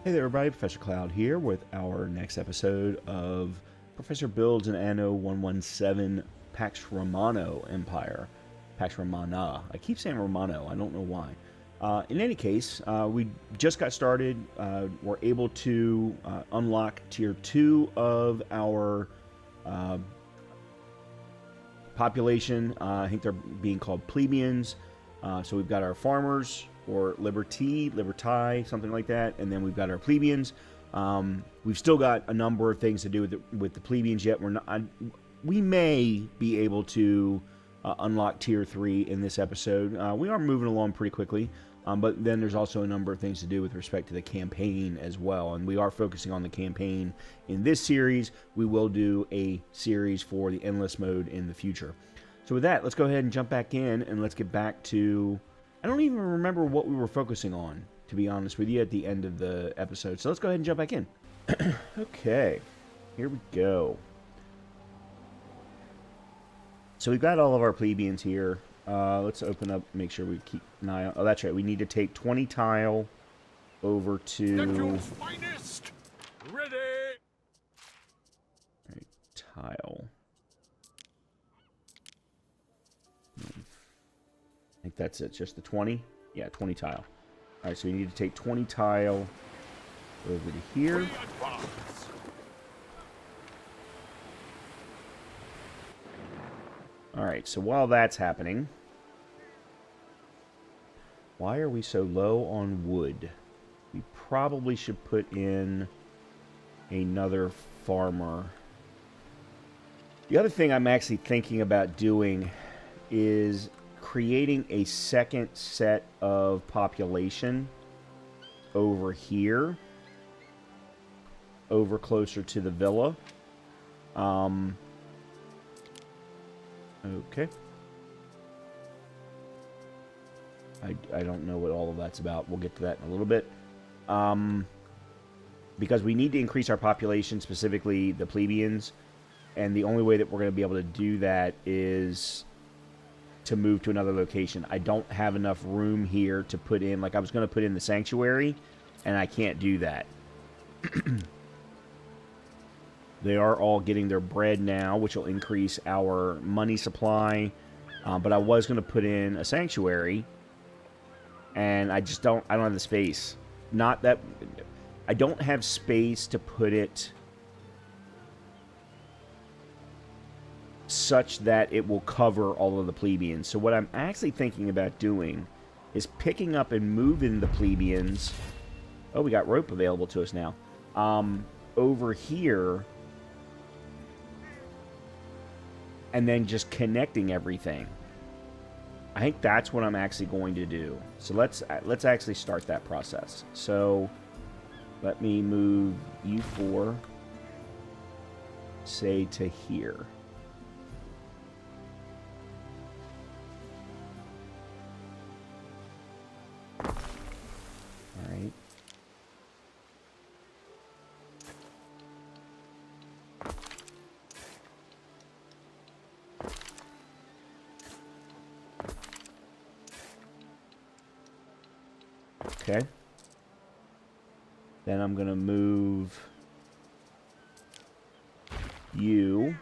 Hey there everybody, Professor Cloud here with our next episode of Professor Builds an Anno 117 Pax Romano Empire. Pax Romana. I keep saying Romano, I don't know why. In any case, we just got started. We're able to unlock Tier 2 of our population. I think they're being called plebeians. So we've got our farmers, or liberty, something like that, and then we've got our plebeians. We've still got a number of things to do with the plebeians yet. We may be able to unlock Tier 3 in this episode. We are moving along pretty quickly, but then there's also a number of things to do with respect to the campaign as well, and we are focusing on the campaign in this series. We will do a series for the endless mode in the future. So with that, let's go ahead and jump back in, and let's get back to... I don't even remember what we were focusing on, to be honest with you, at the end of the episode. So let's go ahead and jump back in. Okay, here we go. So we've got all of our plebeians here. Let's open up, make sure we keep an eye on... Oh, that's right. We need to take 20 tile over to... Finest. Ready. All right, tile. I think that's it, just the 20? Yeah, 20 tile. Alright, so we need to take 20 tile over to here. Alright, so while that's happening... Why are we so low on wood? We probably should put in another farmer. The other thing I'm actually thinking about doing is creating a second set of population over here, over closer to the villa. Okay. I don't know what all of that's about. We'll get to that in a little bit. Because we need to increase our population, specifically the plebeians, and the only way that we're going to be able to do that is to move to another location. I don't have enough room here to put in, like I was going to put in the sanctuary, and I can't do that. They are all getting their bread now, which will increase our money supply, but I was going to put in a sanctuary, and I don't have the space. Not that, I don't have space to put it such that it will cover all of the plebeians. So what I'm actually thinking about doing is picking up and moving the plebeians. Oh, we got rope available to us now. Over here, and then just connecting everything. I think that's what I'm actually going to do. So let's actually start that process. So let me move you four, say, to here. Alright. Okay. Then I'm going to move you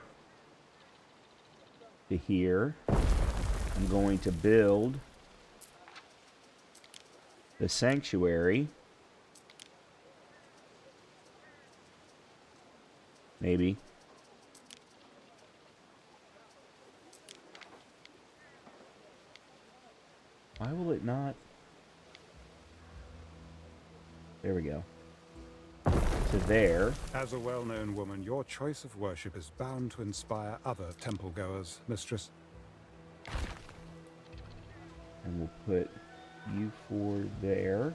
to here. I'm going to build the sanctuary. Maybe. Why will it not? There we go. To there. As a well-known woman, your choice of worship is bound to inspire other temple-goers, mistress. And we'll put you four there.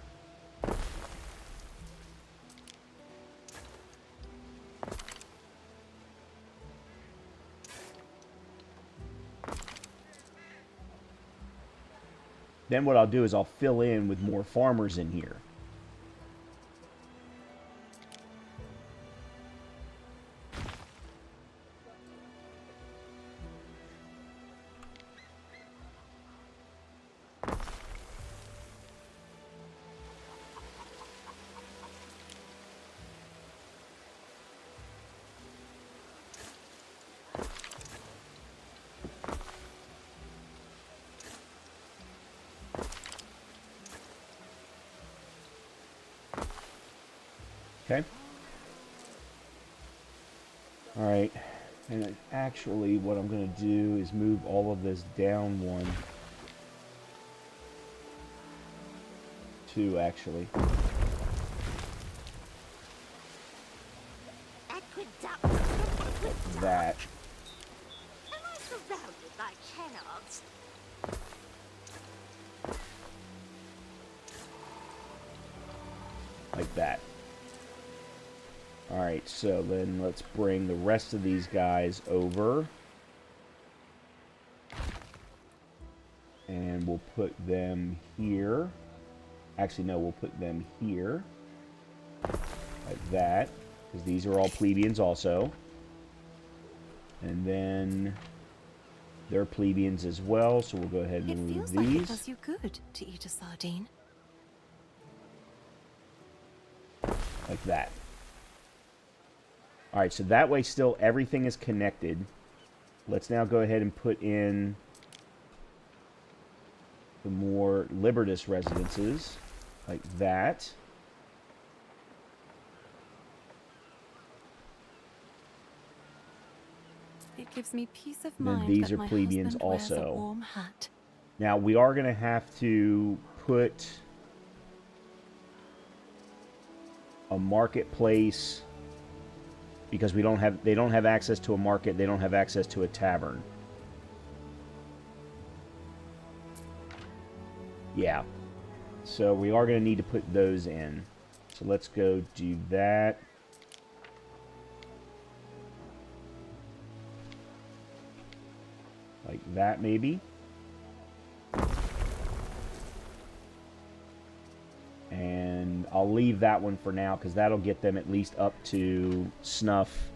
Then what I'll do is I'll fill in with more farmers in here. Okay. Alright. And actually, what I'm going to do is move all of this down 1. 2, actually. Like that. Am I surrounded by Kennards? Like that. Alright, so then let's bring the rest of these guys over. And we'll put them here. Actually, no, we'll put them here. Like that. Because these are all plebeians also. And then they're plebeians as well, so we'll go ahead and remove feels these. like it does you good to eat a sardine. Like that. Alright, so that way still everything is connected. Let's now go ahead and put in the more Libertas residences. Like that. It gives me peace of Then mind these that are my plebeians husband wears a also. warm hat. Now, we are going to have to put a marketplace because they don't have access to a market, they don't have access to a tavern. Yeah. So we are going to need to put those in. So let's go do that. Like that, maybe. And I'll leave that one for now, because that'll get them at least up to snuff.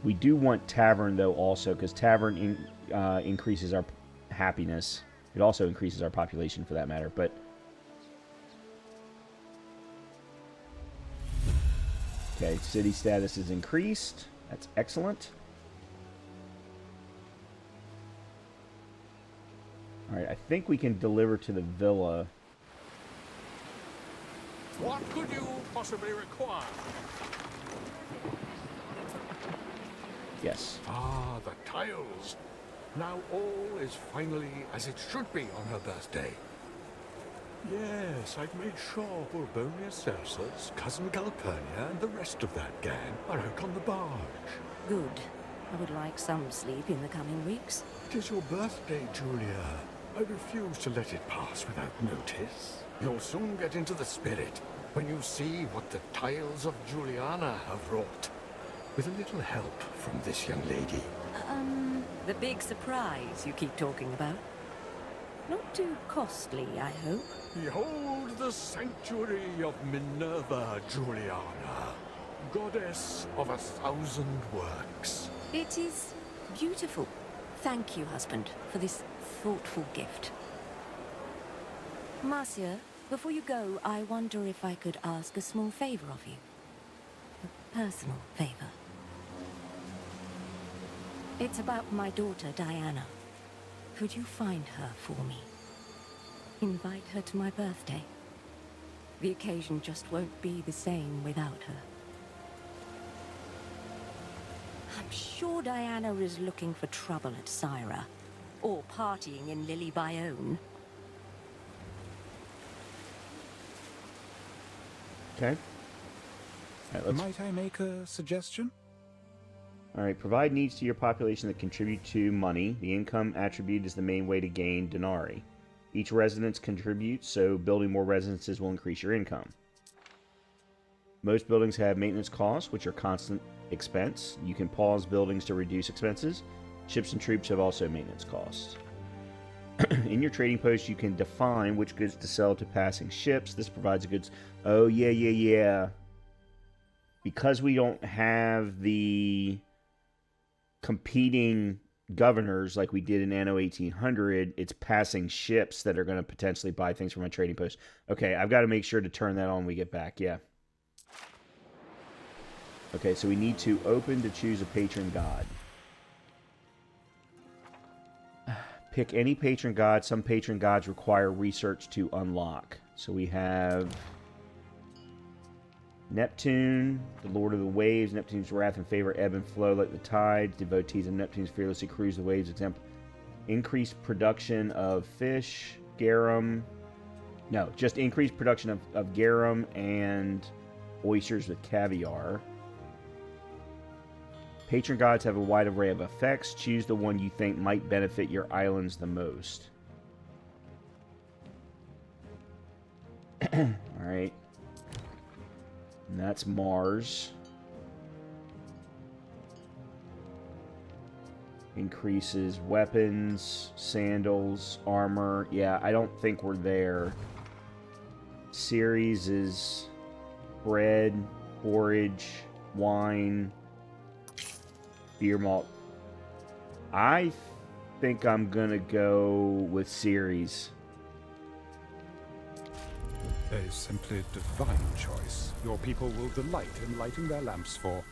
We do want Tavern, though, also, because Tavern increases our happiness. It also increases our population, for that matter, but... Okay, city status is increased. That's excellent. Alright, I think we can deliver to the villa. What could you possibly require? Yes. Ah, the tiles. Now all is finally as it should be on her birthday. Yes, I've made sure Bulbonia Cersus, cousin Calpurnia, and the rest of that gang are out on the barge. Good. I would like some sleep in the coming weeks. 'Tis your birthday, Julia. I refuse to let it pass without notice. You'll soon get into the spirit when you see what the tiles of Juliana have wrought. With a little help from this young lady. The big surprise you keep talking about. Not too costly, I hope. Behold the sanctuary of Minerva Juliana, goddess of 1,000 works. It is beautiful. Thank you, husband, for this thoughtful gift. Marcia, before you go, I wonder if I could ask a small favor of you. A personal favor. It's about my daughter, Diana. Could you find her for me? Invite her to my birthday. The occasion just won't be the same without her. I'm sure Diana is looking for trouble at Syra, or partying in Lily Bayonne. Okay. All right, Might I make a suggestion? Alright, provide needs to your population that contribute to money. The income attribute is the main way to gain denarii. Each residence contributes, so building more residences will increase your income. Most buildings have maintenance costs, which are constant expense. You can pause buildings to reduce expenses. Ships and troops have also maintenance costs. In your trading post, you can define which goods to sell to passing ships. This provides goods... Oh, yeah. Because we don't have the competing governors like we did in Anno 1800, it's passing ships that are going to potentially buy things from my trading post. Okay, I've got to make sure to turn that on when we get back, yeah. Okay, so we need to open to choose a patron god. Pick any patron god. Some patron gods require research to unlock. So we have Neptune, the lord of the waves. Neptune's wrath and favor ebb and flow like the tides. Devotees of Neptune's fearlessly cruise the waves. Example, increased production of fish, garum. No, just increased production of garum and oysters with caviar. Patron gods have a wide array of effects. Choose the one you think might benefit your islands the most. Alright. And that's Mars. Increases weapons, sandals, armor. Yeah, I don't think we're there. Ceres is bread, forage, wine, beer malt. I think I'm gonna go with Ceres. A simply divine choice. Your people will delight in lighting their lamps for.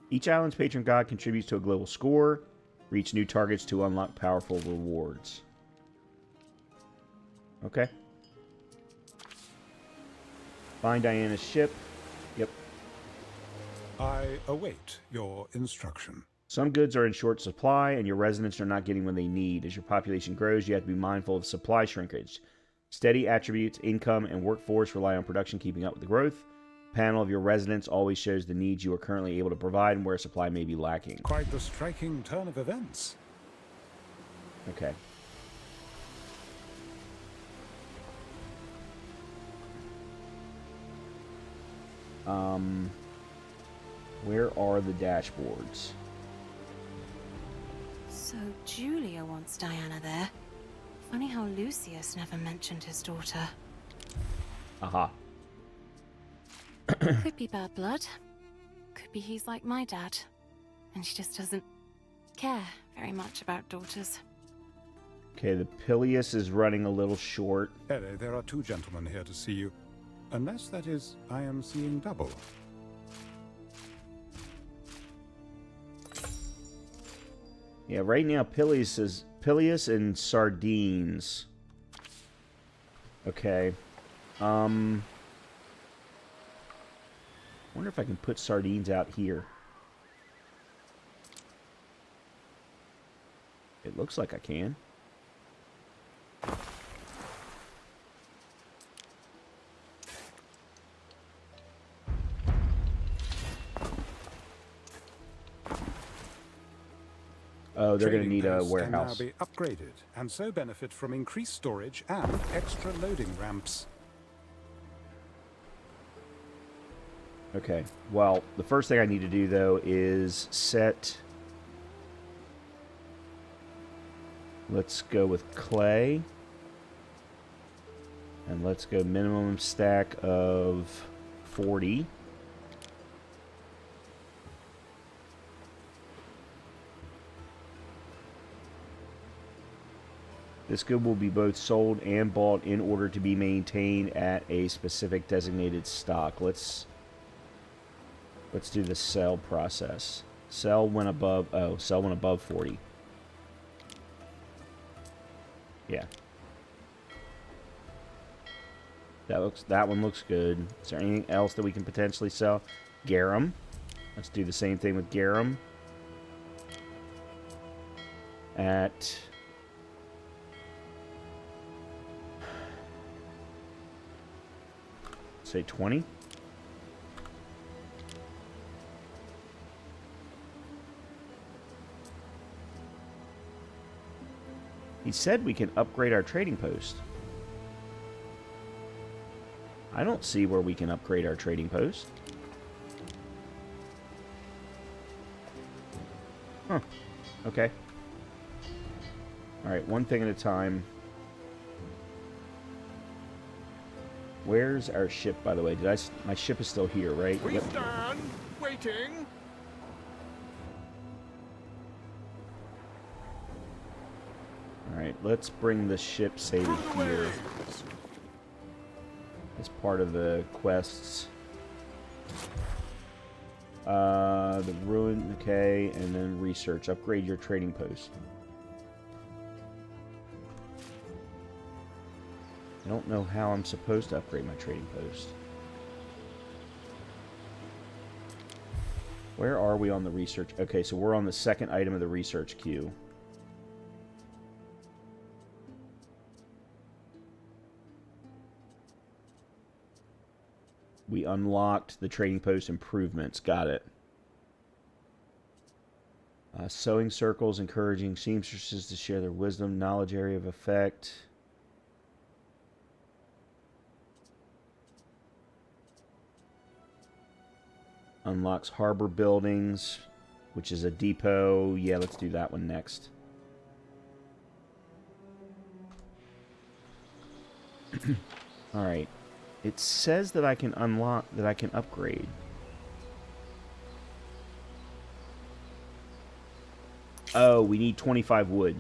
Each island's patron god contributes to a global score. Reach new targets to unlock powerful rewards. Okay. Find Diana's ship. Yep. I await your instruction. Some goods are in short supply, and your residents are not getting what they need. As your population grows, you have to be mindful of supply shrinkage. Steady attributes, income, and workforce rely on production keeping up with the growth. The panel of your residents always shows the needs you are currently able to provide and where supply may be lacking. Quite the striking turn of events. Okay. Where are the dashboards? So Julia wants Diana there. Funny how Lucius never mentioned his daughter. Aha. Could be bad blood. Could be he's like my dad. And she just doesn't care very much about daughters. Okay, the Pilius is running a little short. Ere, there are two gentlemen here to see you. Unless, that is, I am seeing double. Yeah, right now Pilius is Pilius and Sardines. Okay. Wonder if I can put Sardines out here. It looks like I can. Oh, they're going to need a warehouse. Can now be upgraded and so benefit from increased storage and extra loading ramps. Okay, well, the first thing I need to do, though, is set... Let's go with clay. And let's go minimum stack of 40. This good will be both sold and bought in order to be maintained at a specific designated stock. Let's do the sell process. Sell when above, sell when above 40. Yeah. That one looks good. Is there anything else that we can potentially sell? Garum. Let's do the same thing with garum. At say 20. He said we can upgrade our trading post. I don't see where we can upgrade our trading post. Huh. Okay. Alright, one thing at a time. Where's our ship, by the way? My ship is still here, right? We stand, waiting. Alright, let's bring the ship sated here. As part of the quests. The ruin, okay, and then research. Upgrade your trading post. I don't know how I'm supposed to upgrade my trading post. Where are we on the research? Okay, so we're on the second item of the research queue. We unlocked the trading post improvements. Got it. Sewing circles, encouraging seamstresses to share their wisdom, knowledge area of effect. Unlocks harbor buildings, which is a depot. Yeah, let's do that one next. All right. It says that I can unlock, that I can upgrade. Oh, we need 25 wood.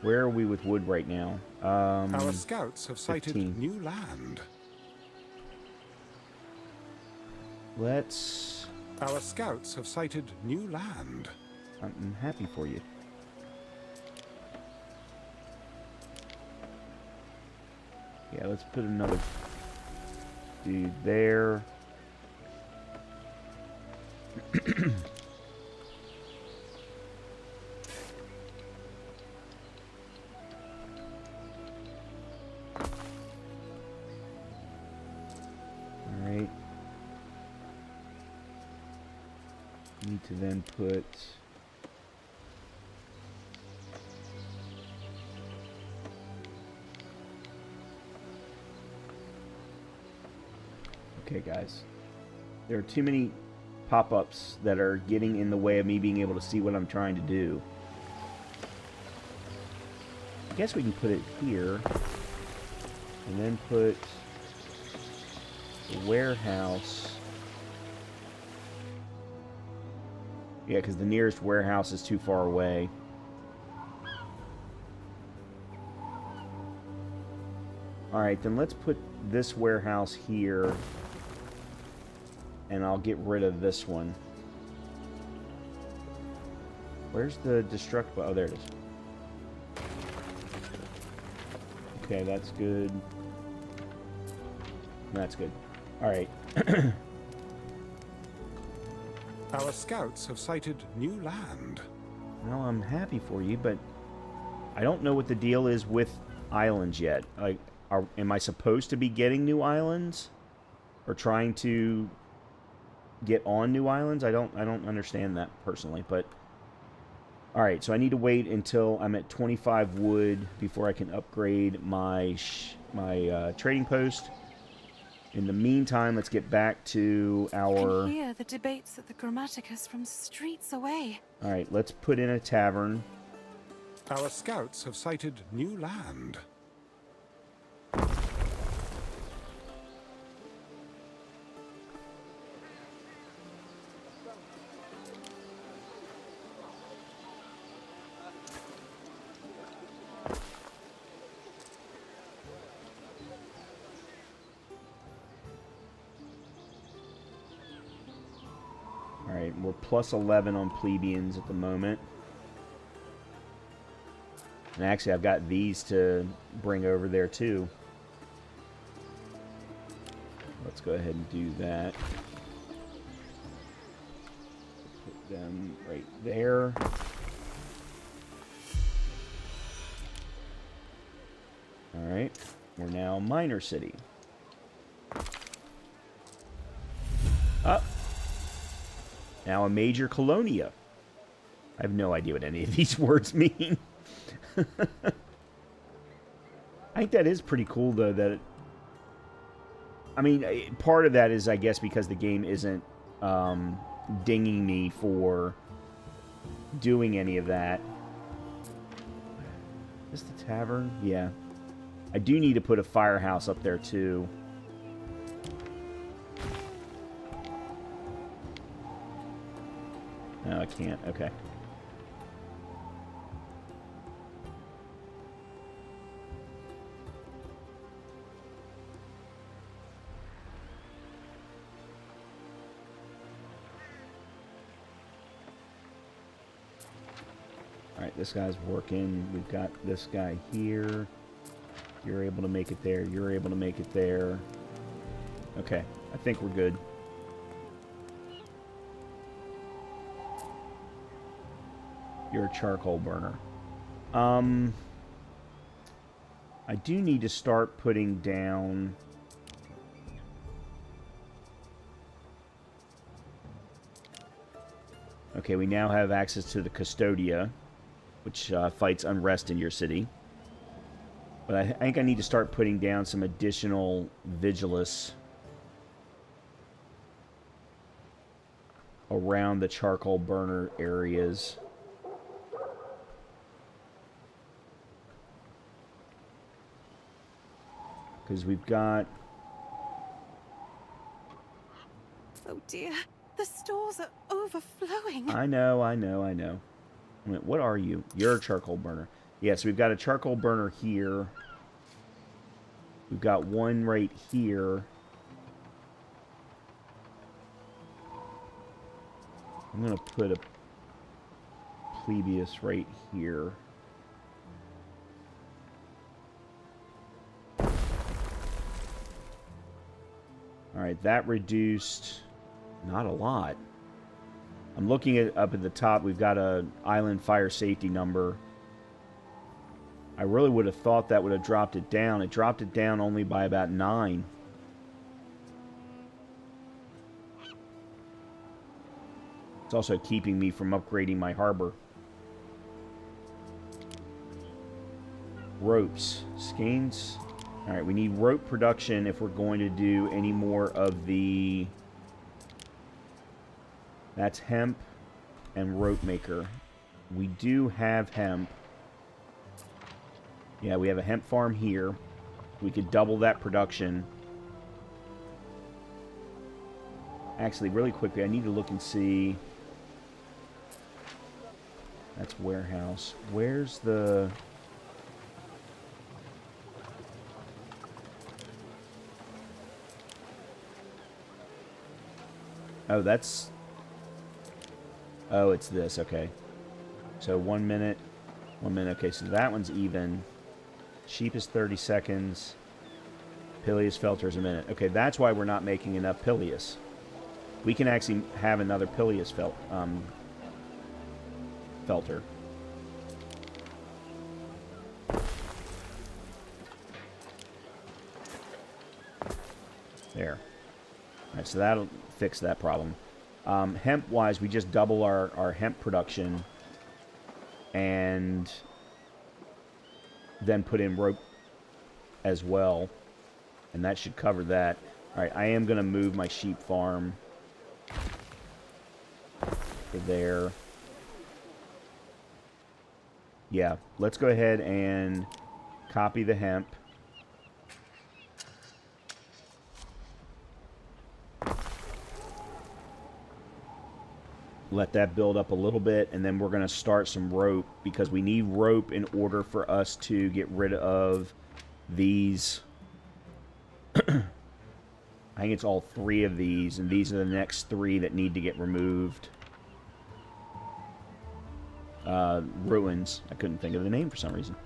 Where are we with wood right now? Our scouts have sighted 15. new land. Let's... Our scouts have sighted new land. I'm happy for you. Yeah, let's put another dude there. Alright. Need to then put... Okay, guys. There are too many pop-ups that are getting in the way of me being able to see what I'm trying to do. I guess we can put it here. And then put the warehouse. Yeah, because the nearest warehouse is too far away. Alright, then let's put this warehouse here. And I'll get rid of this one. Where's the destruct? Oh, there it is. Okay, that's good. That's good. Alright. Our scouts have sighted new land. Well, I'm happy for you, but I don't know what the deal is with islands yet. Like, am I supposed to be getting new islands? Or trying to get on new islands? I don't understand that personally, but all right, so I need to wait until I'm at 25 wood before I can upgrade my trading post. In the meantime, let's get back to our... I can hear the debates at the Grammaticus from streets away. All right, let's put in a tavern. Our scouts have sighted new land. Alright, we're plus 11 on plebeians at the moment. And actually, I've got these to bring over there too. Let's go ahead and do that. Put them right there. Alright, we're now minor city. Up. Now a major colonia. I have no idea what any of these words mean. I think that is pretty cool, though, that... I mean, part of that is, I guess, because the game isn't dinging me for doing any of that. Is this the tavern? Yeah. I do need to put a firehouse up there, too. No, I can't. Okay. Alright, this guy's working. We've got this guy here. You're able to make it there. You're able to make it there. Okay, I think we're good. You're a charcoal burner. I do need to start putting down... Okay, we now have access to the Custodia, which fights unrest in your city. But I think I need to start putting down some additional Vigilis around the charcoal burner areas. Because we've got... Oh dear, the stores are overflowing. I know. Wait, what are you? You're a charcoal burner. Yes, we've got a charcoal burner here. We've got one right here. I'm going to put a plebeius right here. Alright, that reduced not a lot. I'm looking at up at the top. We've got a island fire safety number. I really would have thought that would have dropped it down. It dropped it down only by about 9. It's also keeping me from upgrading my harbor. Ropes. Skeins. Alright, we need rope production if we're going to do any more of the... That's hemp and rope maker. We do have hemp. Yeah, we have a hemp farm here. We could double that production. Actually, really quickly, I need to look and see... That's warehouse. Where's the... Oh, that's... Oh, it's this. Okay. So 1 minute. 1 minute. Okay, so that one's even. Sheep is 30 seconds. Pilius Felter is a minute. Okay, that's why we're not making enough Pilius. We can actually have another Pilius Felter. There. Alright, so that'll fix that problem. Hemp-wise, we just double our hemp production and then put in rope as well. And that should cover that. Alright, I am going to move my sheep farm to there. Yeah, let's go ahead and copy the hemp. Let that build up a little bit, and then we're going to start some rope, because we need rope in order for us to get rid of these. I think it's all 3 of these, and these are the next 3 that need to get removed. Ruins. I couldn't think of the name for some reason.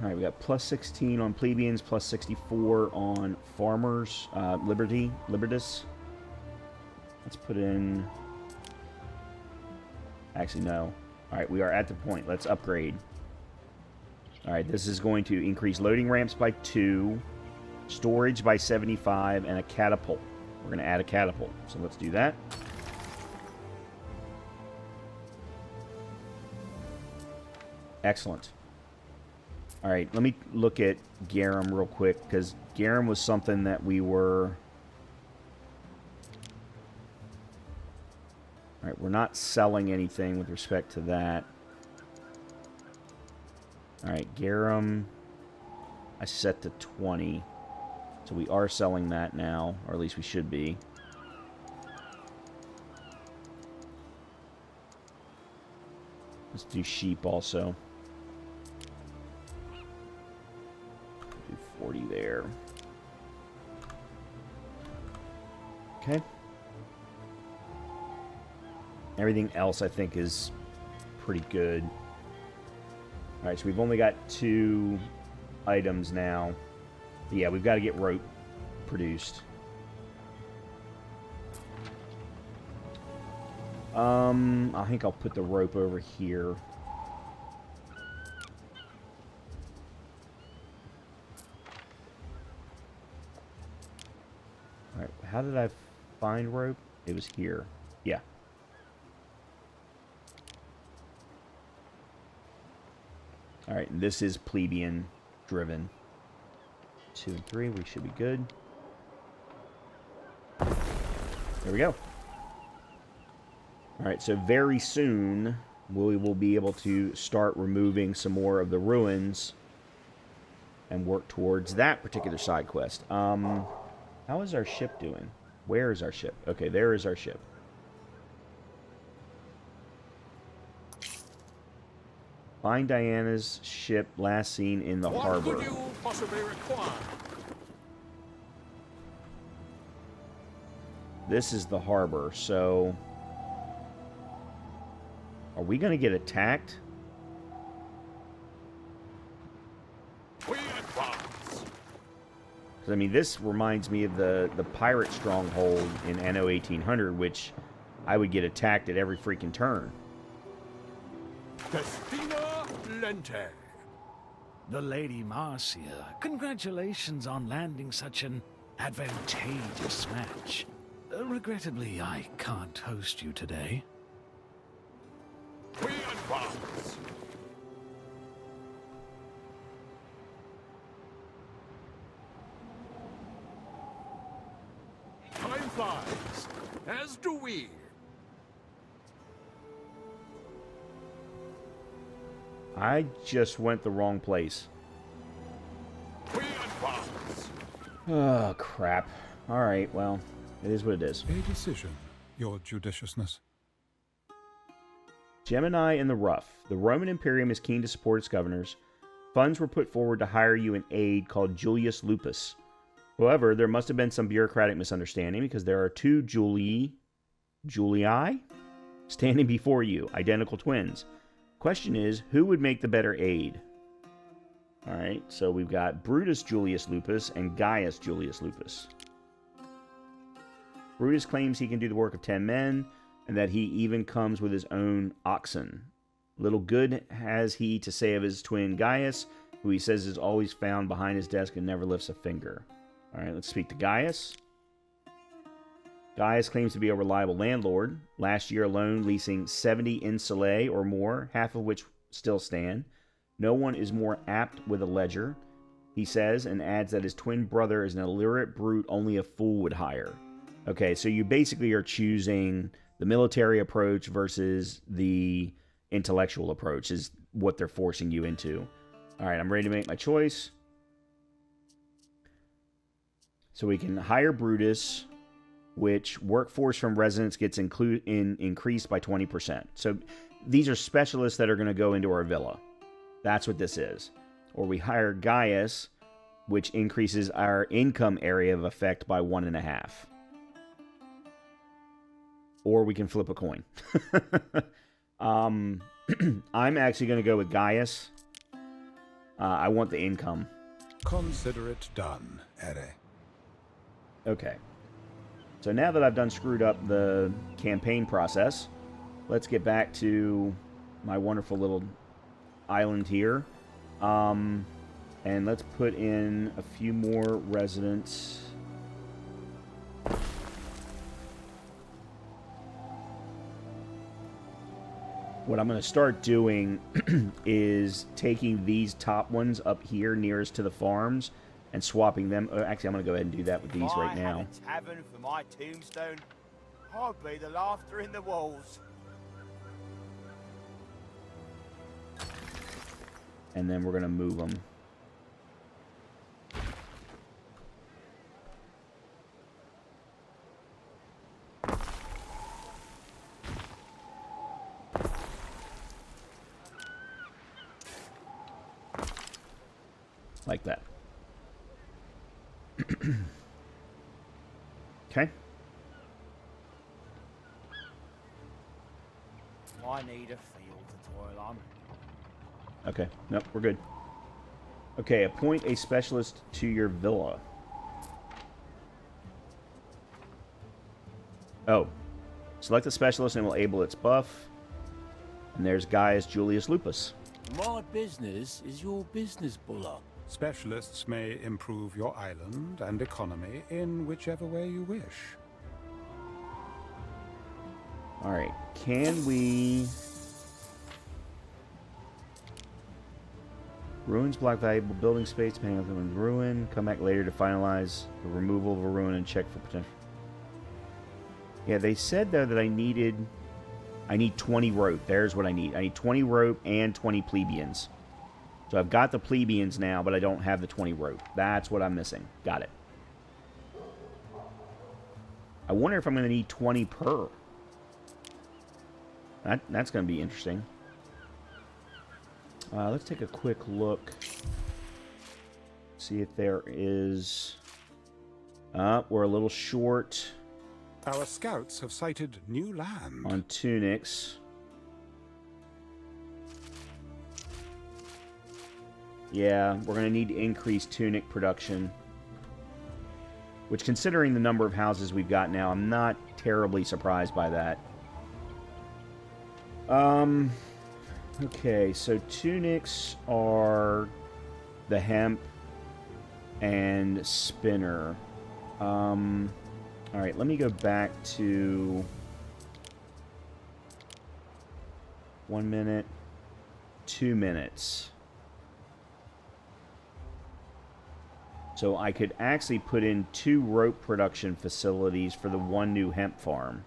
Alright, we got plus 16 on plebeians, plus 64 on farmers. Libertas. Let's put in... Actually, no. Alright, we are at the point. Let's upgrade. Alright, this is going to increase loading ramps by 2, storage by 75, and a catapult. We're going to add a catapult. So let's do that. Excellent. Alright, let me look at Garum real quick, because Garum was something that we were... Alright, we're not selling anything with respect to that. Alright, Garum, I set to 20. So we are selling that now, or at least we should be. Let's do sheep also. Do 40 there. Okay. Everything else, I think, is pretty good. Alright, so we've only got 2 items now. But yeah, we've got to get rope produced. I think I'll put the rope over here. Alright, how did I find rope? It was here. Yeah. Alright, this is plebeian driven. 2 and 3, we should be good. There we go. Alright, so very soon we will be able to start removing some more of the ruins and work towards that particular side quest. How is our ship doing? Where is our ship? Okay, there is our ship. Find Diana's ship last seen in the harbor. What could you possibly require? This is the harbor, so... Are we going to get attacked? We advance. I mean, this reminds me of the pirate stronghold in Anno 1800, which I would get attacked at every freaking turn. Destina Lente. The Lady Marcia, congratulations on landing such an advantageous match. Regrettably, I can't host you today. We advance. Time flies, as do we. I just went the wrong place. We advance. Oh, crap. Alright, well, it is what it is. A decision, your judiciousness. Gemini in the rough. The Roman Imperium is keen to support its governors. Funds were put forward to hire you an aide called Julius Lupus. However, there must have been some bureaucratic misunderstanding because there are two Julii standing before you, identical twins. Question is, who would make the better aide? Alright, so we've got Brutus Julius Lupus and Gaius Julius Lupus. Brutus claims he can do the work of 10 men, and that he even comes with his own oxen. Little good has he to say of his twin Gaius, who he says is always found behind his desk and never lifts a finger. Alright, let's speak to Gaius. Gaius claims to be a reliable landlord, last year alone leasing 70 insulae or more, half of which still stand. No one is more apt with a ledger, he says, and adds that his twin brother is an illiterate brute only a fool would hire. Okay, so you basically are choosing the military approach versus the intellectual approach is what they're forcing you into. Alright, I'm ready to make my choice. So we can hire Brutus, which workforce from residents gets increased by 20%. So these are specialists that are going to go into our villa. That's what this is. Or we hire Gaius, which increases our income area of effect by 1.5. Or we can flip a coin. I'm actually going to go with Gaius. I want the income. Consider it done, Ere. Okay. So now that I've done screwed up the campaign process, let's get back to my wonderful little island here. And let's put in a few more residents. What I'm going to start doing is taking these top ones up here nearest to the farms and swapping them. Actually, I'm going to go ahead and do that with these right now. If I had a tavern for my tombstone, I'd be the laughter in the walls. And then we're going to move them. Like that. Okay. I need a field to toil on. Okay. Nope, we're good. Okay, appoint a specialist to your villa. Oh. Select a specialist and it will enable its buff. And there's Gaius Julius Lupus. My business is your business, Buller. Specialists may improve your island and economy in whichever way you wish. Alright, can we... Ruins block valuable building space, depending on the ruin. Come back later to finalize the removal of a ruin and check for potential. Yeah, they said, though, that I need 20 rope. There's what I need. I need 20 rope and 20 plebeians. So I've got the plebeians now, but I don't have the 20 rope. That's what I'm missing. Got it. I wonder if I'm going to need 20 per. That's going to be interesting. Let's take a quick look. See if there is... we're a little short. Our scouts have sighted new land. On tunics. Yeah, we're going to need to increase tunic production. Which, considering the number of houses we've got now, I'm not terribly surprised by that. Okay, so tunics are the hemp and spinner. Alright, let me go back to 1 minute, 2 minutes. So I could actually put in 2 rope production facilities for the 1 new hemp farm.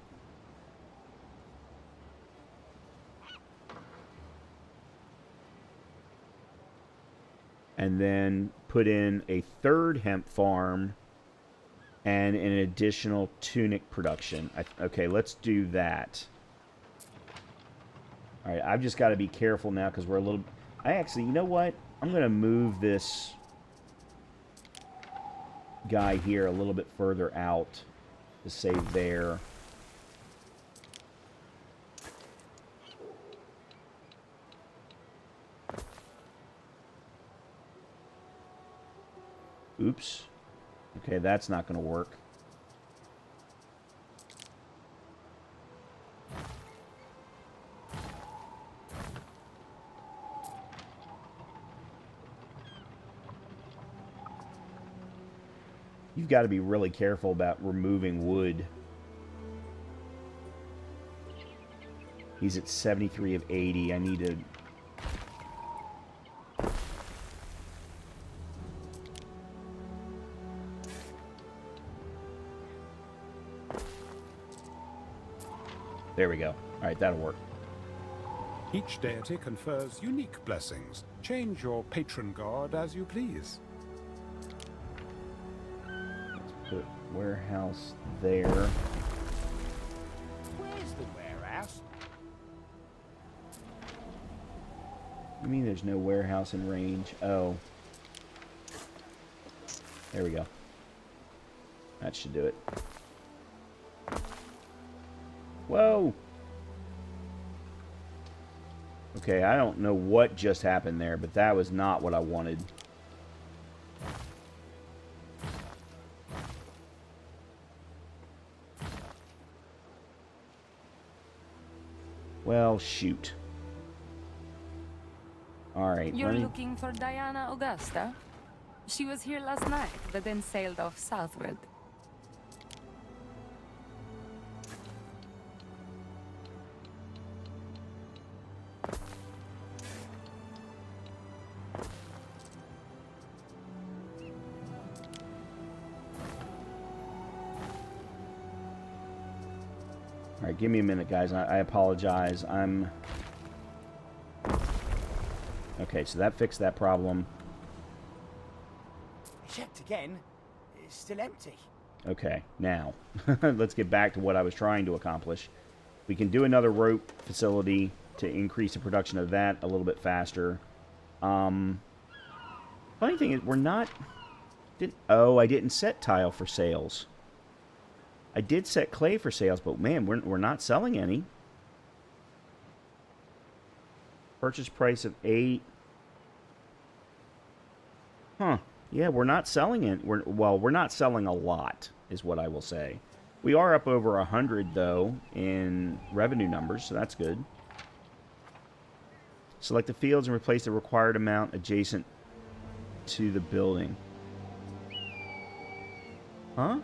And then put in a 3rd hemp farm and an additional tunic production. Okay, let's do that. Alright, I've just got to be careful now because we're a little... I actually, you know what? I'm going to move this guy here a little bit further out to save there. Oops. Okay, that's not going to work. You've got to be really careful about removing wood. He's at 73 of 80. I need to... There we go. Alright, that'll work. Each deity confers unique blessings. Change your patron god as you please. Let's put warehouse there. Where's the warehouse? You mean there's no warehouse in range? Oh. There we go. That should do it. Whoa! Okay, I don't know what just happened there, but that was not what I wanted. Well, shoot. Alright, You're looking for Diana Augusta? She was here last night, but then sailed off southward. Alright, give me a minute, guys. I apologize. Okay, so that fixed that problem. Checked again. It's still empty. Okay, now, let's get back to what I was trying to accomplish. We can do another rope facility to increase the production of that a little bit faster. Funny thing is, we're not... Oh, I didn't set tile for sales. I did set clay for sales, but man, we're not selling any. Purchase price of 8. Huh. Yeah, we're not selling it. We're not selling a lot, is what I will say. We are up over 100, though, in revenue numbers, so that's good. Select the fields and replace the required amount adjacent to the building. Huh?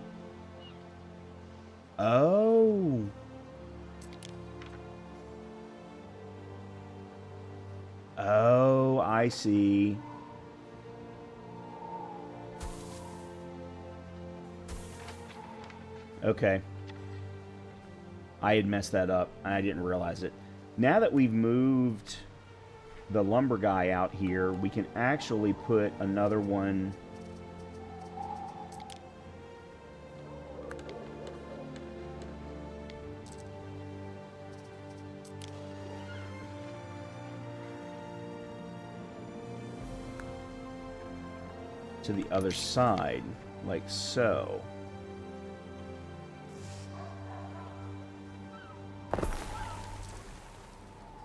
Oh. Oh, I see. Okay. I had messed that up, and I didn't realize it. Now that we've moved the lumber guy out here, we can actually put another one... to the other side, like so.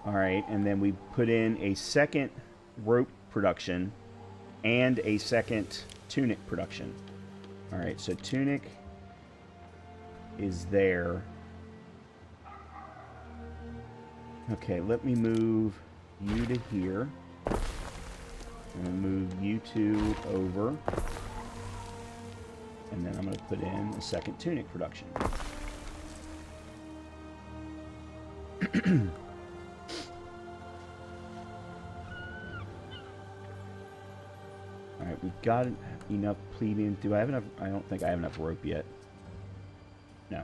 Alright, and then we put in a second rope production and a second tunic production. Alright, so tunic is there. Okay, let me move you to here. I'm going to move you two over. And then I'm going to put in a second tunic production. Alright, we've got enough plebeian. Do I have enough? I don't think I have enough rope yet. No.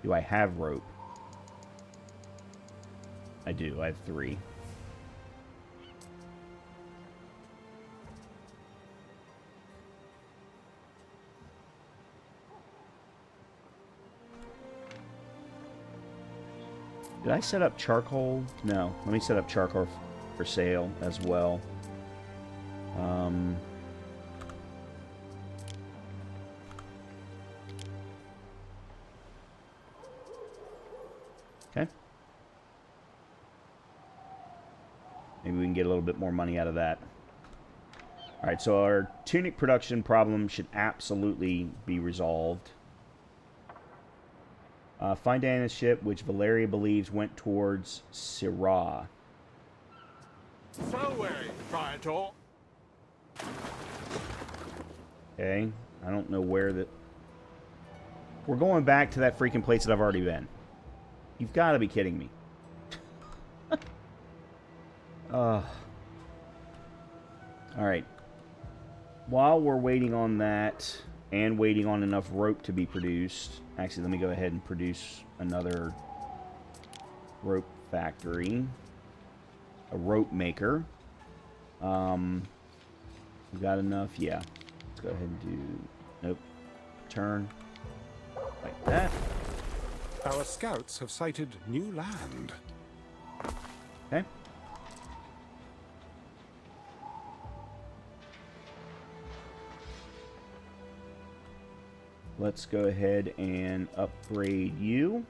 Do I have rope? I do. I have 3. Did I set up charcoal? No. Let me set up charcoal for sale as well. Okay. Maybe we can get a little bit more money out of that. Alright, so our tunic production problem should absolutely be resolved. Find Diana's ship, which Valeria believes went towards Syrah. So Praetor. Okay, I don't know where that... We're going back to that freaking place that I've already been. You've got to be kidding me. Alright. While we're waiting on that, and waiting on enough rope to be produced... Actually, let me go ahead and produce another rope factory. A rope maker. We got enough? Yeah. Let's go ahead and do... Nope. Turn. Like that. Our scouts have sighted new land. Okay. Let's go ahead and upgrade you.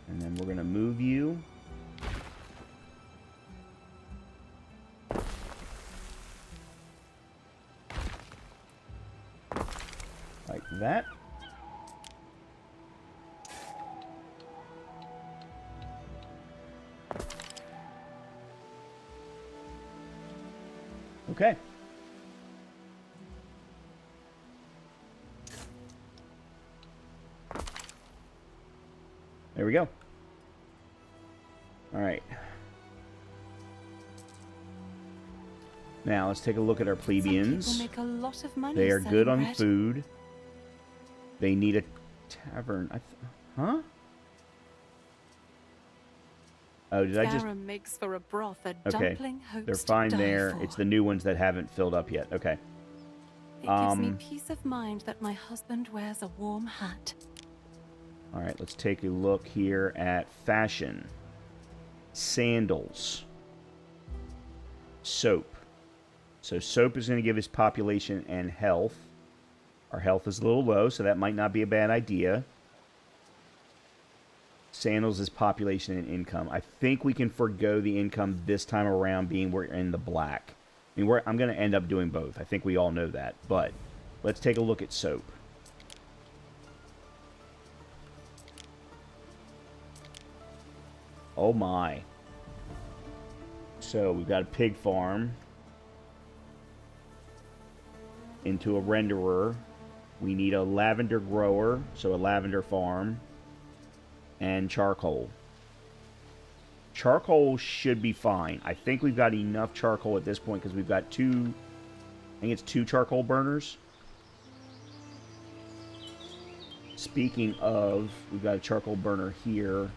And then we're going to move you. Like that. Okay. There we go. All right. Now let's take a look at our plebeians. Some people make a lot of money They are good selling on bread. food. They need a tavern. Huh? Oh, did I just... Garum makes for a broth a Okay, dumpling hopes they're to fine die there. for. It's the new ones that haven't filled up yet. Okay. It gives me peace of mind that my husband wears a warm hat. All right, let's take a look here at fashion. Sandals. Soap. So soap is going to give us population and health. Our health is a little low, so that might not be a bad idea. Sandals is population and income. I think we can forego the income this time around, being we're in the black. I mean, I'm going to end up doing both. I think we all know that. But let's take a look at soap. Oh my. So we've got a pig farm. Into a renderer. We need a lavender grower, so a lavender farm. And charcoal. Charcoal should be fine. I think we've got enough charcoal at this point because we've got two... I think it's 2 charcoal burners. Speaking of, we've got a charcoal burner here.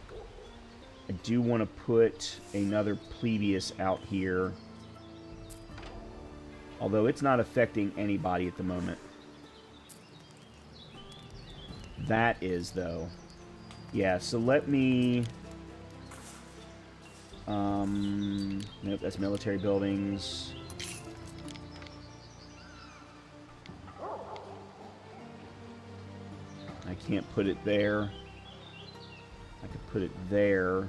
I do want to put another plebeius out here. Although it's not affecting anybody at the moment. That is, though. Yeah, so let me... nope, that's military buildings. I can't put it there. I could put it there.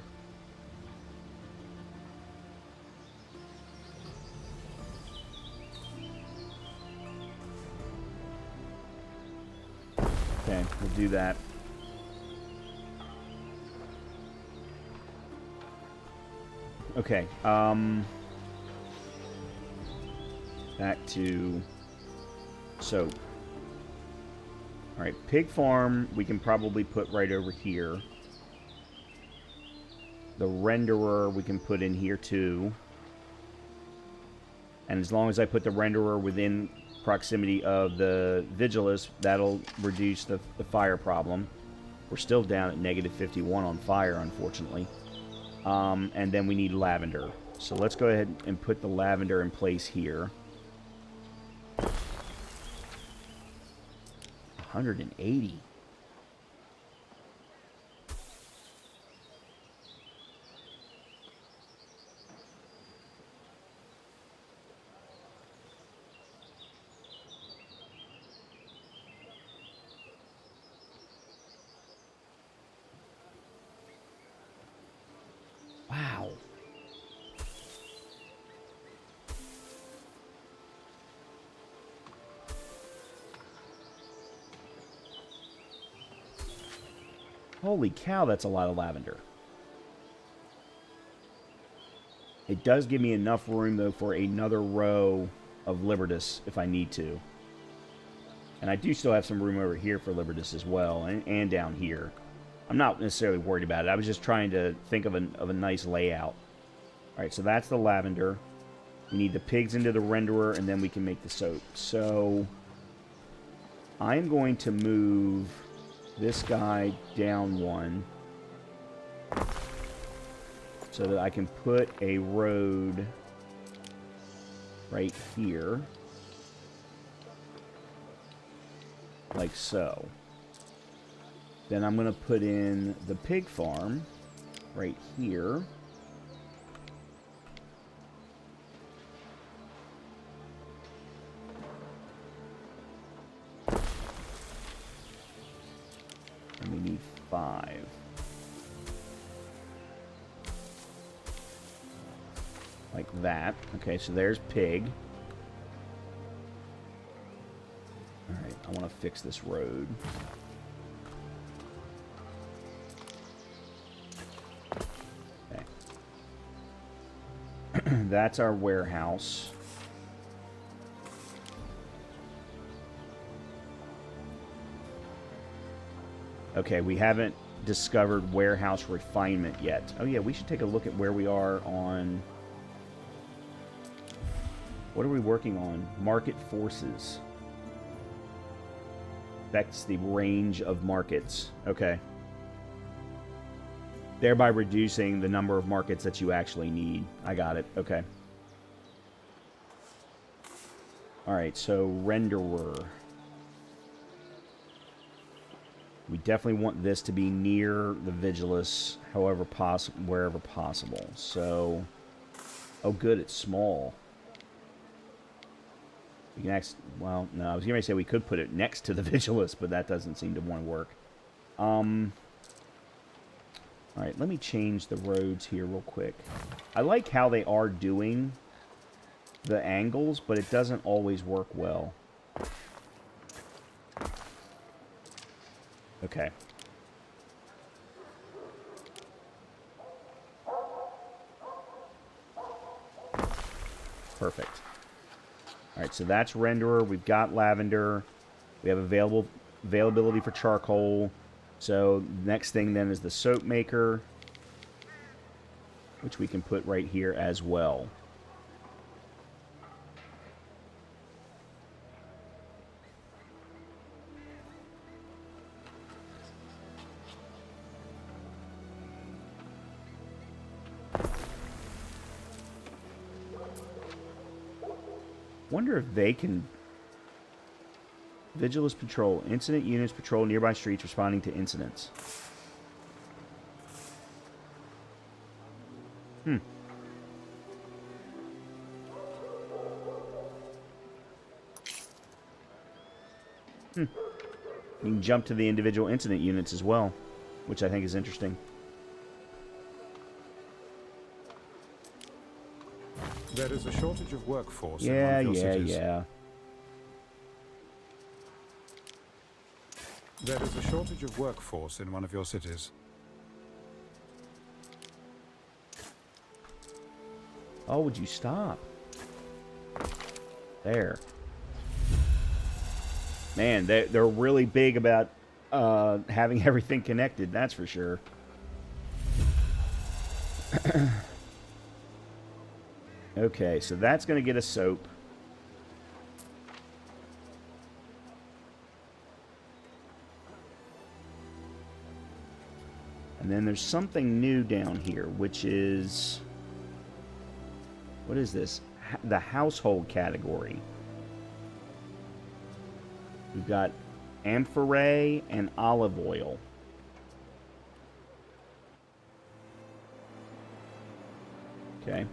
Okay, we'll do that. Okay, back to soap. Alright, pig farm we can probably put right over here. The renderer we can put in here too. And as long as I put the renderer within proximity of the Vigilus, that'll reduce the fire problem. We're still down at negative 51 on fire, unfortunately. And then we need lavender. So let's go ahead and put the lavender in place here. 180. Wow. Holy cow, that's a lot of lavender. It does give me enough room, though, for another row of Libertas if I need to. And I do still have some room over here for Libertas as well, and down here. I'm not necessarily worried about it. I was just trying to think of a nice layout. Alright, so that's the lavender. We need the pigs into the renderer, and then we can make the soap. So, I'm going to move this guy down one so that I can put a road right here, like so. Then I'm going to put in the pig farm right here. And we need 5. Like that. Okay, so there's pig. Alright, I want to fix this road. Okay. That's our warehouse. Okay, we haven't discovered warehouse refinement yet. Oh yeah, we should take a look at where we are on... What are we working on? Market forces. Affects the range of markets. Okay. Thereby reducing the number of markets that you actually need. I got it. Okay. Alright, so renderer. We definitely want this to be near the Vigilus, however possible, wherever possible. So, oh good, it's small. We can actually, well, no, I was going to say we could put it next to the Vigilus, but that doesn't seem to want to work. Alright, let me change the roads here real quick. I like how they are doing the angles, but it doesn't always work well. Okay. Perfect. All right, so that's renderer. We've got lavender. We have availability for charcoal. So next thing then is the soap maker, which we can put right here as well. Wonder if they can... Vigilance patrol. Incident units patrol nearby streets responding to incidents. You can jump to the individual incident units as well, which I think is interesting. There is a shortage of workforce in one of your cities. Yeah. There is a shortage of workforce in one of your cities. Oh, would you stop? There. Man, they're really big about having everything connected, that's for sure. Okay, so that's going to get a soap. And then there's something new down here, which is... What is this? The household category. We've got amphorae and olive oil. Okay.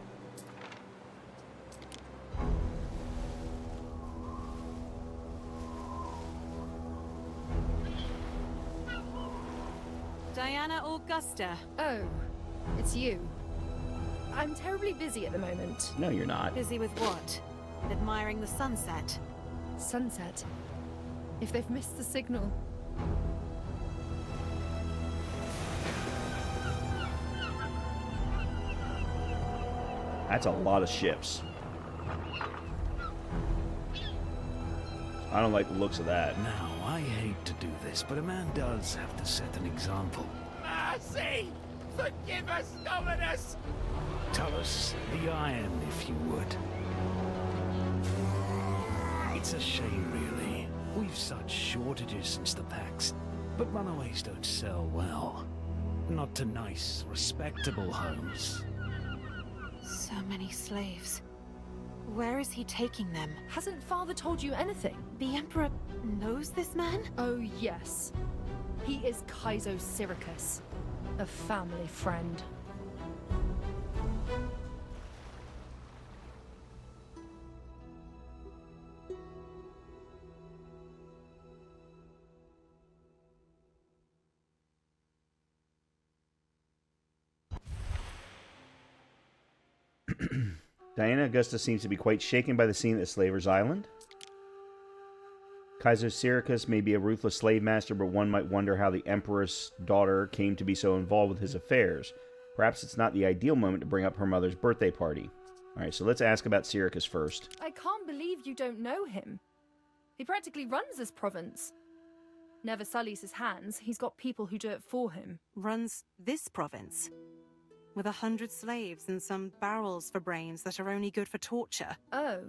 Diana Augusta. Oh, it's you. I'm terribly busy at the moment. No, you're not. Busy with what? Admiring the sunset? Sunset? If they've missed the signal. That's a lot of ships. I don't like the looks of that. Now, I hate to do this, but a man does have to set an example. Mercy! Forgive us, Dominus! Tell us the iron, if you would. It's a shame, really. We've such shortages since the Pax, but runaways don't sell well. Not to nice, respectable homes. So many slaves. Where is he taking them? Hasn't Father told you anything? The Emperor knows this man? Oh, yes. He is Kaizo Syricus, a family friend. Diana Augusta seems to be quite shaken by the scene at Slaver's Island. Kaiser Syricus may be a ruthless slave master, but one might wonder how the Emperor's daughter came to be so involved with his affairs. Perhaps it's not the ideal moment to bring up her mother's birthday party. Alright, so let's ask about Syricus first. I can't believe you don't know him. He practically runs this province. Never sullies his hands. He's got people who do it for him. Runs this province? With 100 slaves and some barrels for brains that are only good for torture. Oh.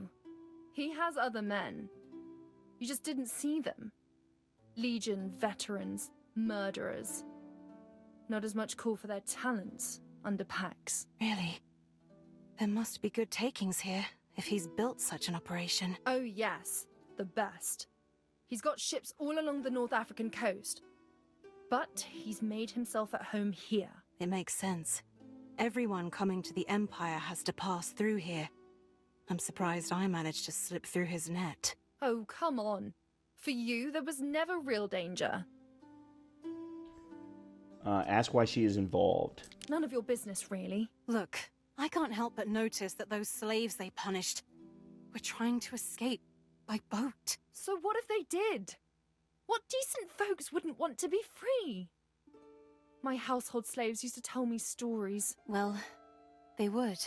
He has other men. You just didn't see them. Legion veterans, murderers. Not as much call for their talents under Pax. Really? There must be good takings here, if he's built such an operation. Oh yes, the best. He's got ships all along the North African coast. But he's made himself at home here. It makes sense. Everyone coming to the Empire has to pass through here. I'm surprised I managed to slip through his net. Oh, come on. For you, there was never real danger. Ask why she is involved. None of your business, really. Look, I can't help but notice that those slaves they punished, were trying to escape by boat. So what if they did? What decent folks wouldn't want to be free? My household slaves used to tell me stories. Well, they would,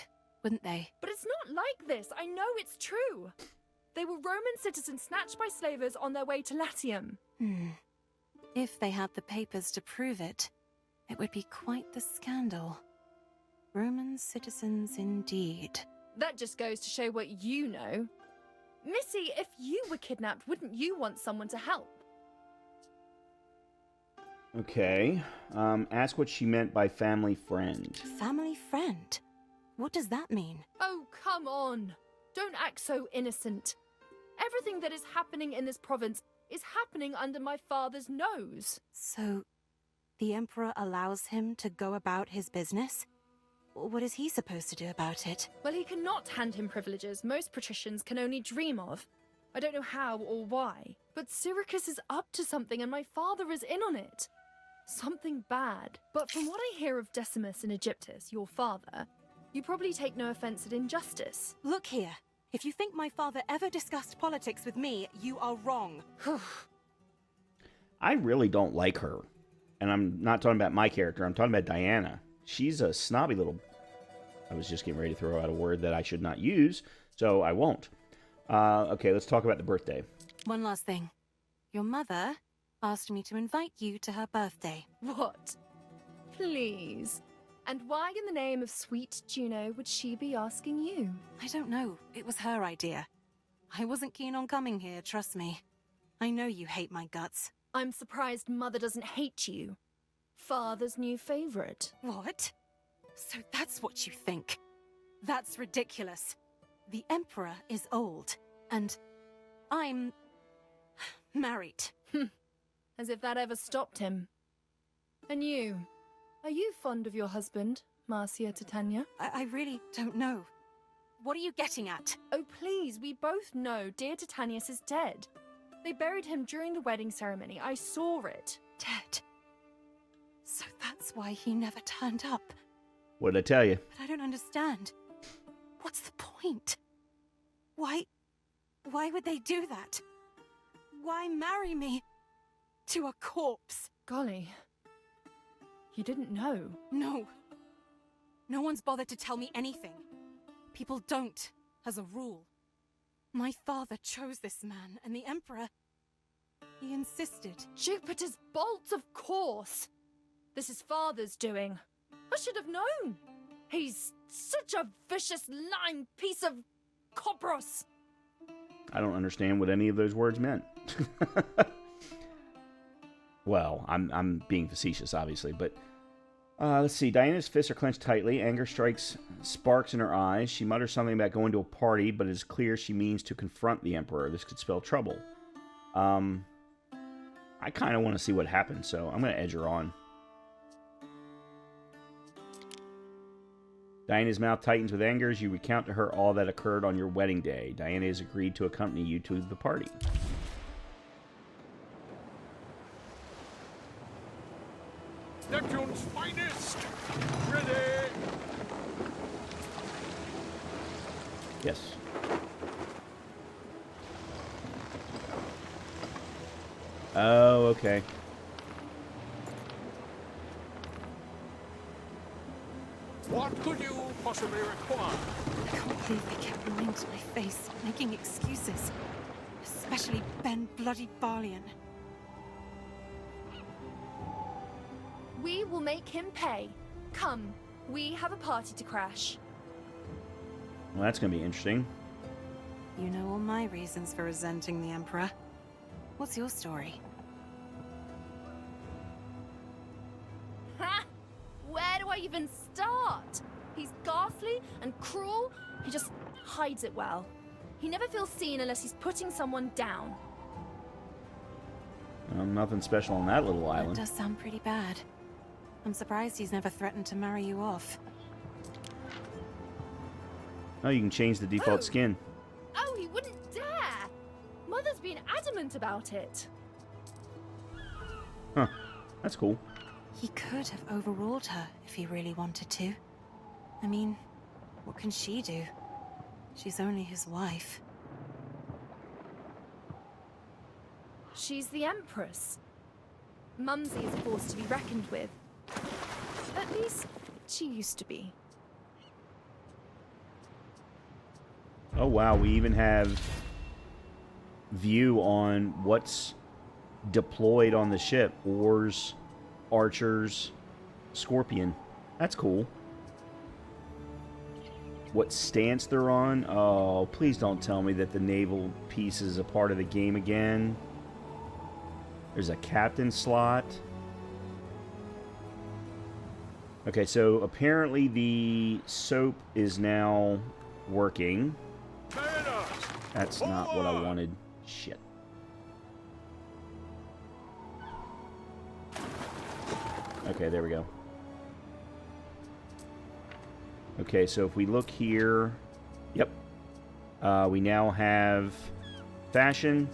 wouldn't they? But it's not like this. I know it's true. They were Roman citizens snatched by slavers on their way to Latium. If they had the papers to prove it, it would be quite the scandal. Roman citizens indeed. That just goes to show what you know. Missy, if you were kidnapped, wouldn't you want someone to help? Okay. Ask what she meant by family friend. Family friend? What does that mean? Oh, come on. Don't act so innocent. Everything that is happening in this province is happening under my father's nose. So, the Emperor allows him to go about his business? What is he supposed to do about it? Well, he cannot hand him privileges most patricians can only dream of. I don't know how or why, but Syracuse is up to something and my father is in on it. Something bad. But from what I hear of Decimus and Egyptus, your father, you probably take no offense at injustice. Look here. If you think my father ever discussed politics with me, you are wrong. I really don't like her. And I'm not talking about my character, I'm talking about Diana. She's a snobby little... I was just getting ready to throw out a word that I should not use, so I won't. Okay, let's talk about the birthday. One last thing. Your mother asked me to invite you to her birthday. What? Please. And why in the name of sweet Juno would she be asking you? I don't know. It was her idea. I wasn't keen on coming here, trust me. I know you hate my guts. I'm surprised Mother doesn't hate you. Father's new favorite. What? So that's what you think? That's ridiculous. The Emperor is old, and I'm... married. As if that ever stopped him. And you? Are you fond of your husband, Marcia Titania? I really don't know. What are you getting at? Oh, please, we both know dear Titanius is dead. They buried him during the wedding ceremony. I saw it. Dead? So that's why he never turned up. What did I tell you? But I don't understand. What's the point? Why would they do that? Why marry me to a corpse? Golly. You didn't know? No. No one's bothered to tell me anything. People don't, as a rule. My father chose this man, and the Emperor... he insisted. Jupiter's bolts, of course! This is Father's doing. I should have known! He's such a vicious, lying piece of copros! I don't understand what any of those words meant. Well, I'm being facetious, obviously, but... let's see. Diana's fists are clenched tightly. Anger strikes sparks in her eyes. She mutters something about going to a party, but it is clear she means to confront the Emperor. This could spell trouble. I kind of want to see what happens, so I'm going to edge her on. Diana's mouth tightens with anger as you recount to her all that occurred on your wedding day. Diana has agreed to accompany you to the party. Neptune's finest! Ready! Yes. Oh, okay. What could you possibly require? I can't believe they kept lying to my face, making excuses. Especially Ben Bloody Barlian. We will make him pay. Come, we have a party to crash. Well, that's going to be interesting. You know all my reasons for resenting the Emperor. What's your story? Ha! Where do I even start? He's ghastly and cruel. He just hides it well. He never feels seen unless he's putting someone down. Well, nothing special on that little island. That does sound pretty bad. I'm surprised he's never threatened to marry you off. Oh, you can change the default skin. Oh, he wouldn't dare! Mother's been adamant about it. Huh. That's cool. He could have overruled her if he really wanted to. I mean, what can she do? She's only his wife. She's the Empress. Mumsy is a force to be reckoned with. At least, she used to be. Oh wow, we even have view on what's deployed on the ship. Oars, archers, Scorpion. That's cool. What stance they're on? Oh, please don't tell me that the naval piece is a part of the game again. There's a captain slot. Okay, so apparently the soap is now working. That's not what I wanted. Shit. Okay, there we go. Okay, so if we look here... Yep. We now have fashion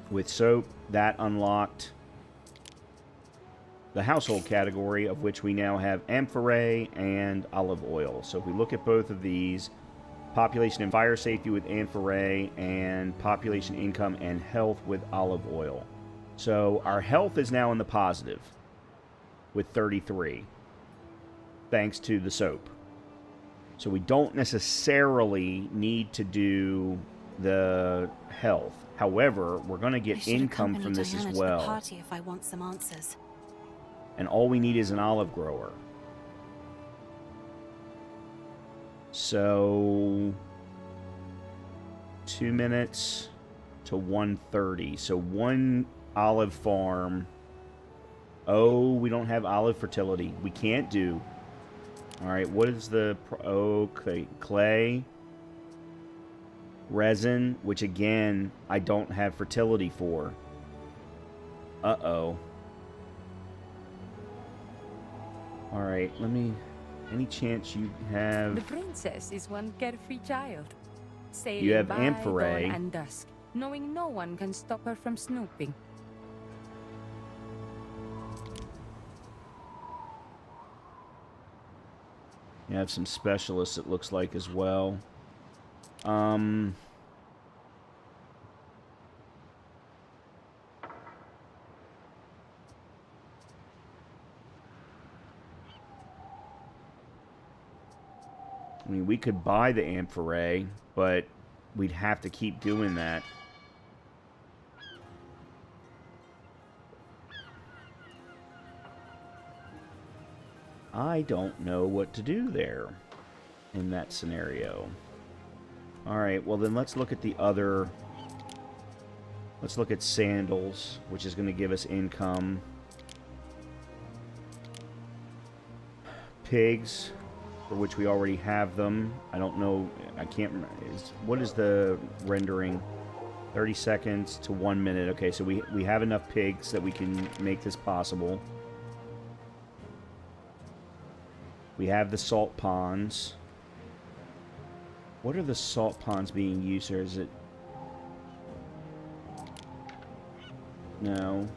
with soap. That unlocked the household category, of which we now have amphorae and olive oil. So if we look at both of these, population and fire safety with amphorae, and population, income, and health with olive oil. So our health is now in the positive with 33, thanks to the soap. So we don't necessarily need to do the health. However, we're going to get income from this as well. To the party if I want some answers. And all we need is an olive grower. So 2 minutes to 1:30. So one olive farm. Oh, we don't have olive fertility. We can't do. All right, what is the... Okay, clay. Resin, which again, I don't have fertility for. Uh-oh. All right, let me... Any chance you have... The princess is one carefree child. Sailing You have by amphorae. dawn and dusk, knowing no one can stop her from snooping. You have some specialists, it looks like, as well. I mean, we could buy the amphorae, but we'd have to keep doing that. I don't know what to do there in that scenario. Alright, well then let's look at the other... Let's look at sandals, which is going to give us income. Pigs, for which we already have them. I don't know, I can't remember. What is the rendering? 30 seconds to 1 minute. Okay, so we have enough pigs that we can make this possible. We have the salt ponds. What are the salt ponds being used, or is it... No.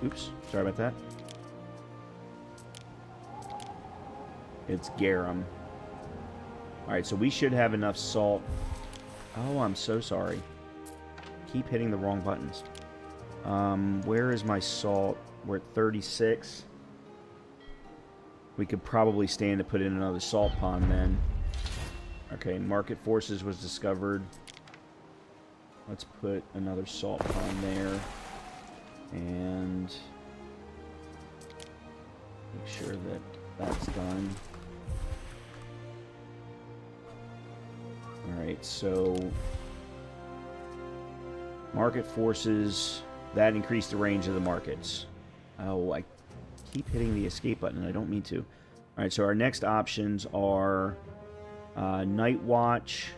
Oops, sorry about that. It's garum. Alright, so we should have enough salt. Oh, I'm so sorry. Keep hitting the wrong buttons. Where is my salt? We're at 36. We could probably stand to put in another salt pond then. Okay, market forces was discovered. Let's put another salt pond there. And make sure that that's done. Alright, so market forces, that increased the range of the markets. Oh, I keep hitting the escape button. I don't mean to. Alright, so our next options are Night Watch,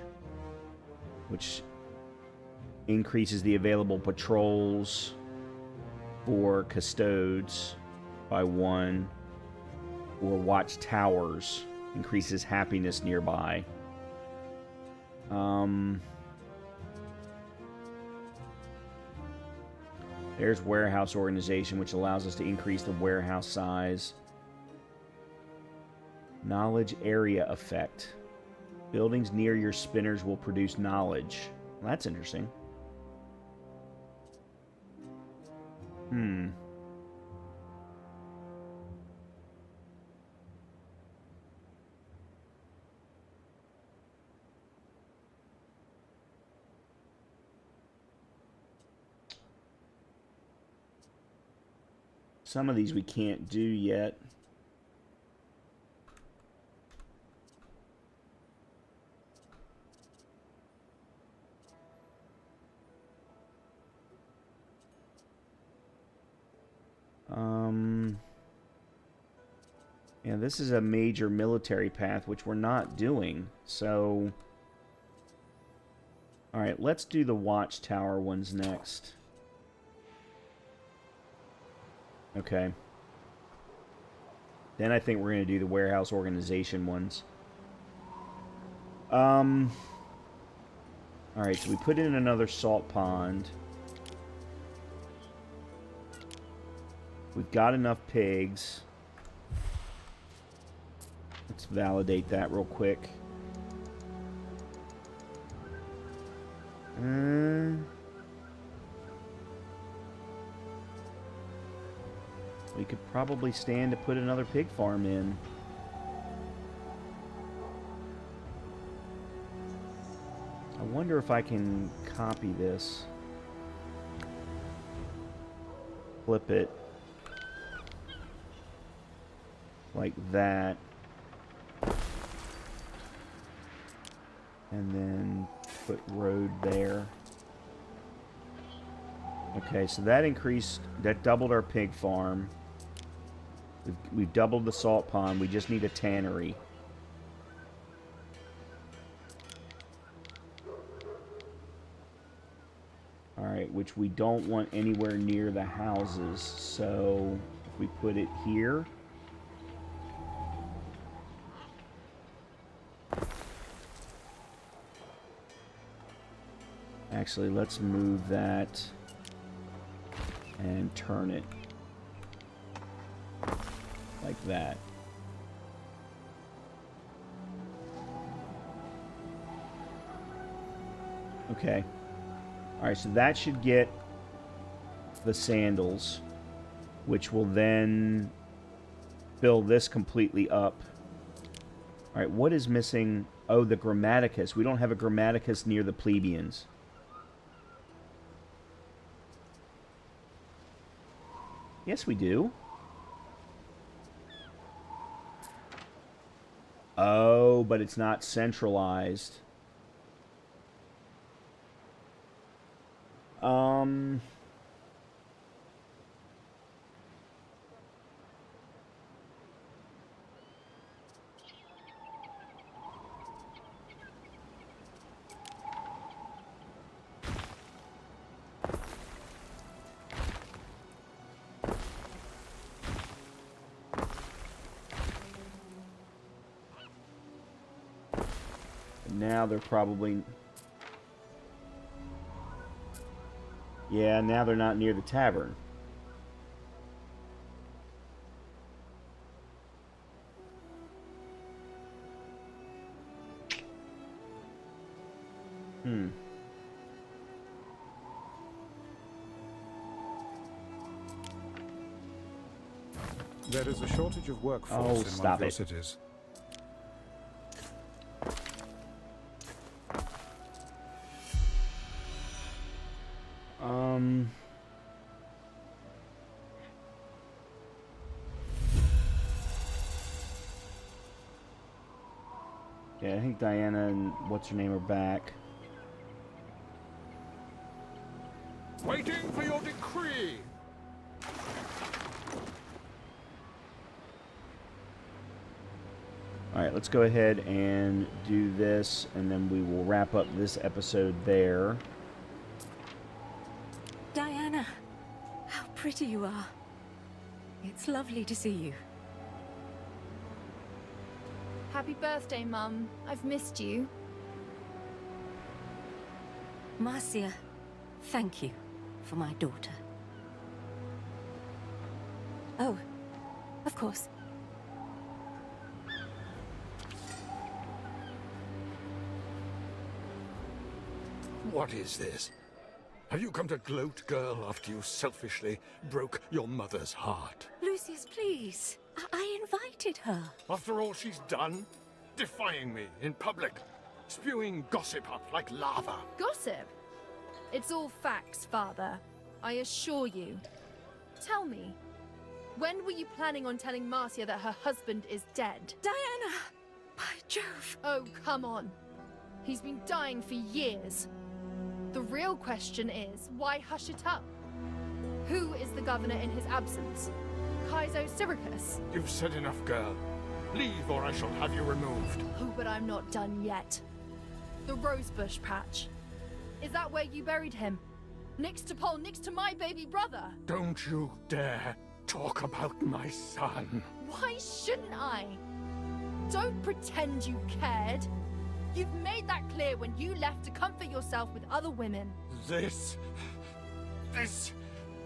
which increases the available patrols for custodes by 1, or Watch Towers, increases happiness nearby. There's warehouse organization, which allows us to increase the warehouse size. Knowledge area effect. Buildings near your spinners will produce knowledge. Well, that's interesting. Some of these we can't do yet. Yeah, this is a major military path, which we're not doing. So, all right, let's do the watchtower ones next. Okay. Then I think we're going to do the warehouse organization ones. All right, so we put in another salt pond. We've got enough pigs. Let's validate that real quick. We could probably stand to put another pig farm in. I wonder if I can copy this. Flip it. Like that. And then put road there. Okay, so that increased, that doubled our pig farm. We've doubled the salt pond. We just need a tannery. Alright, which we don't want anywhere near the houses. So, if we put it here. Actually, let's move that and turn it like that. Okay. Alright, so that should get the sandals, which will then fill this completely up. Alright, what is missing? Oh, the Grammaticus. We don't have a Grammaticus near the plebeians. Yes, we do. Oh, but it's not centralized. Now they're probably... Yeah, now they're not near the tavern. There is a shortage of workforce in one of your cities. Yeah, I think Diana and what's her name are back. Waiting for your decree. Alright, let's go ahead and do this, and then we will wrap up this episode there. Diana, how pretty you are. It's lovely to see you. Happy birthday, Mum. I've missed you. Marcia, thank you for my daughter. Oh, of course. What is this? Have you come to gloat, girl, after you selfishly broke your mother's heart? Lucius, please. I invited her. After all she's done? Defying me in public, spewing gossip up like lava. Gossip? It's all facts, Father. I assure you. Tell me, when were you planning on telling Marcia that her husband is dead? Diana! By Jove! Oh, come on. He's been dying for years. The real question is, why hush it up? Who is the governor in his absence? Kaizo Syracuse? You've said enough, girl. Leave or I shall have you removed. Oh, but I'm not done yet. The rosebush patch. Is that where you buried him? Next to Paul, next to my baby brother? Don't you dare talk about my son. Why shouldn't I? Don't pretend you cared. You've made that clear when you left to comfort yourself with other women. This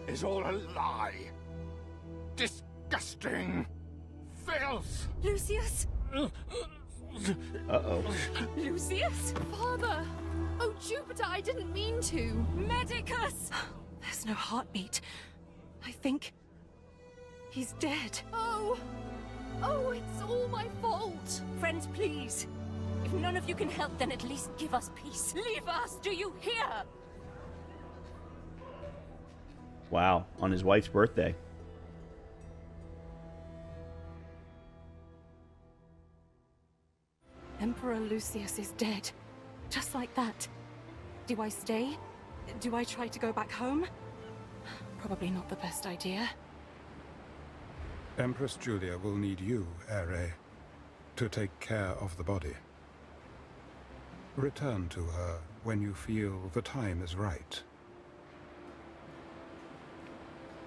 is all a lie. Disgusting filth. Lucius? Uh-oh. Lucius? Father! Oh, Jupiter, I didn't mean to. Medicus! There's no heartbeat. I think he's dead. Oh, it's all my fault. Friends, please. If none of you can help, then at least give us peace. Leave us, do you hear? Wow, on his wife's birthday. Emperor Lucius is dead. Just like that. Do I stay? Do I try to go back home? Probably not the best idea. Empress Julia will need you, Ere, to take care of the body. Return to her when you feel the time is right.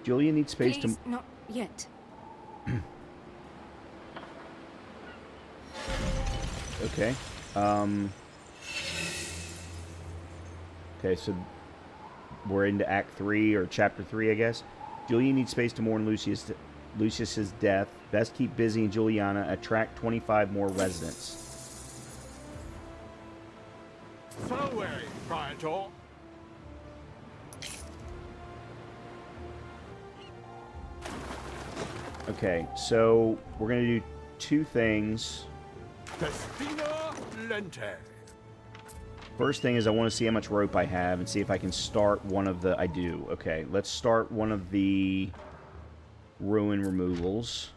Julia needs space Please, not yet. Okay. Okay, so we're into Act 3 or Chapter 3, I guess. Julia needs space to mourn Lucius's death. Best keep busy in Juliana. Attract 25 more residents. So, Praetor. Okay, so we're going to do two things. Festina Lente. First thing is I want to see how much rope I have and see if I can start one of the... I do. Okay, let's start one of the ruin removals.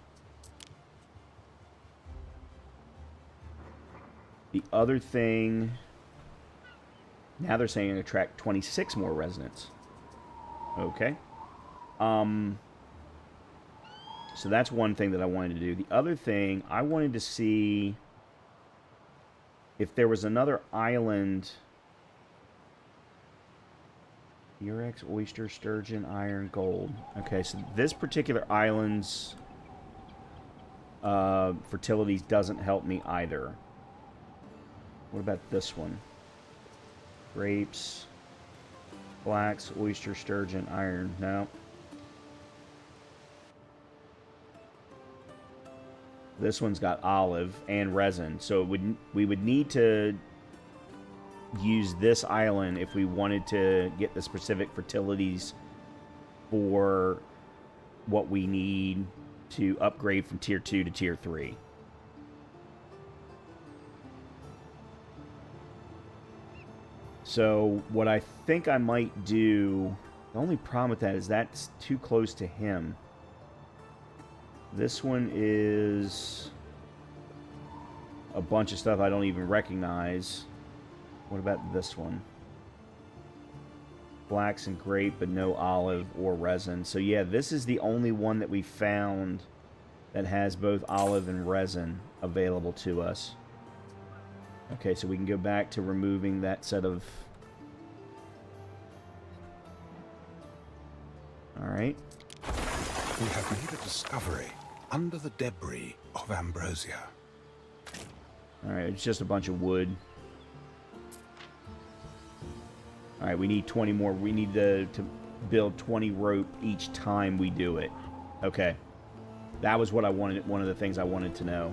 The other thing... Now they're saying attract 26 more residents. Okay. So that's one thing that I wanted to do. The other thing, I wanted to see if there was another island. Urex, oyster, sturgeon, iron, gold. Okay, so this particular island's fertilities doesn't help me either. What about this one? Grapes, flax, oyster, sturgeon, iron. No. This one's got olive and resin, so we would need to use this island if we wanted to get the specific fertilities for what we need to upgrade from Tier 2 to Tier 3. So what I think I might do, the only problem with that is that's too close to him. This one is a bunch of stuff I don't even recognize. What about this one? Flax and grape, but no olive or resin. So yeah, this is the only one that we found that has both olive and resin available to us. Okay, so we can go back to removing that set of... Alright. We have made a discovery under the debris of Ambrosia. Alright, it's just a bunch of wood. Alright, we need 20 more. We need to build 20 rope each time we do it. Okay. That was what I wanted, one of the things I wanted to know.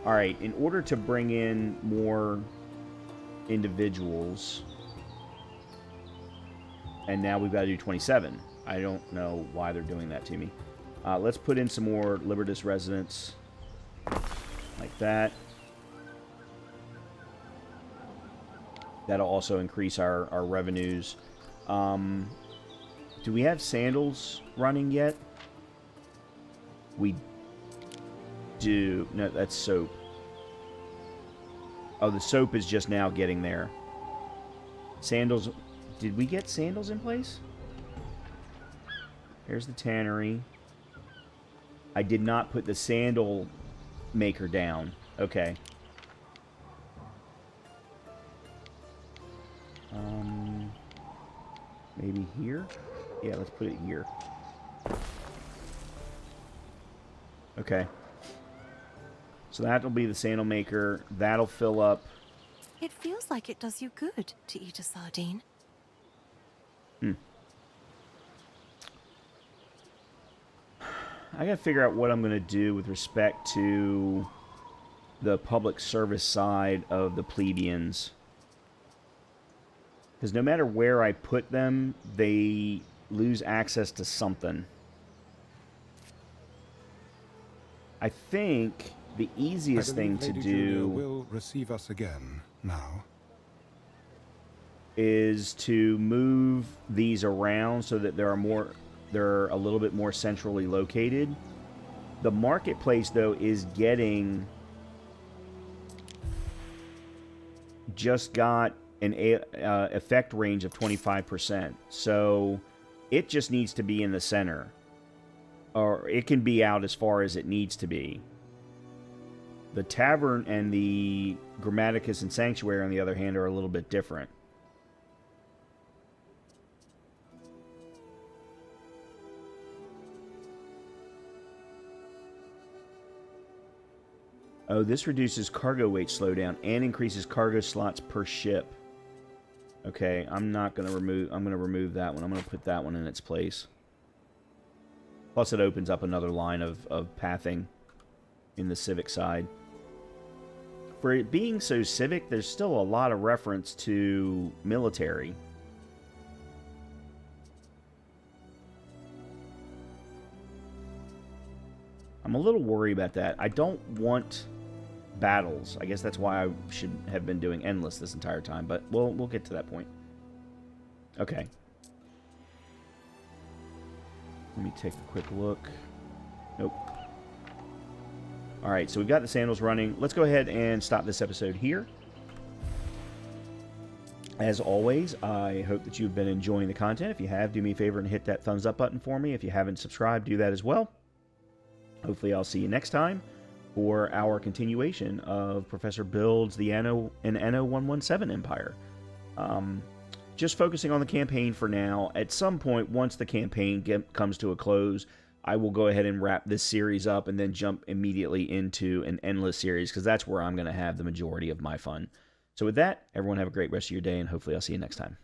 Alright, in order to bring in more individuals, and now we've got to do 27. I don't know why they're doing that to me. Let's put in some more Libertas residents, like that. That'll also increase our revenues. Do we have sandals running yet? We do. No, that's soap. Oh, the soap is just now getting there. Sandals. Did we get sandals in place? Here's the tannery. I did not put the sandal maker down. Okay. Maybe here? Yeah, let's put it here. Okay. So that'll be the sandal maker. That'll fill up. It feels like it does you good to eat a sardine. I gotta figure out what I'm gonna do with respect to the public service side of the plebeians. Because no matter where I put them, they lose access to something. I think the easiest thing to Lady do Julia will receive us again now. Is to move these around so that they're a little bit more centrally located. The marketplace, though, is getting just got an effect range of 25%. So it just needs to be in the center. Or it can be out as far as it needs to be. The tavern and the Grammaticus and Sanctuary, on the other hand, are a little bit different. Oh, this reduces cargo weight slowdown and increases cargo slots per ship. Okay, I'm going to remove that one. I'm going to put that one in its place. Plus it opens up another line of pathing in the civic side. For it being so civic, there's still a lot of reference to military. I'm a little worried about that. I don't want battles. I guess that's why I should have been doing endless this entire time, but we'll get to that point. Okay. Let me take a quick look. Nope. Alright, so we've got the sandals running. Let's go ahead and stop this episode here. As always, I hope that you've been enjoying the content. If you have, do me a favor and hit that thumbs up button for me. If you haven't subscribed, do that as well. Hopefully I'll see you next time for our continuation of ProfessorBuilds, the Anno and Anno 117 Empire. Just focusing on the campaign for now. At some point, once the campaign comes to a close, I will go ahead and wrap this series up and then jump immediately into an endless series, because that's where I'm going to have the majority of my fun. So with that, everyone have a great rest of your day, and hopefully I'll see you next time.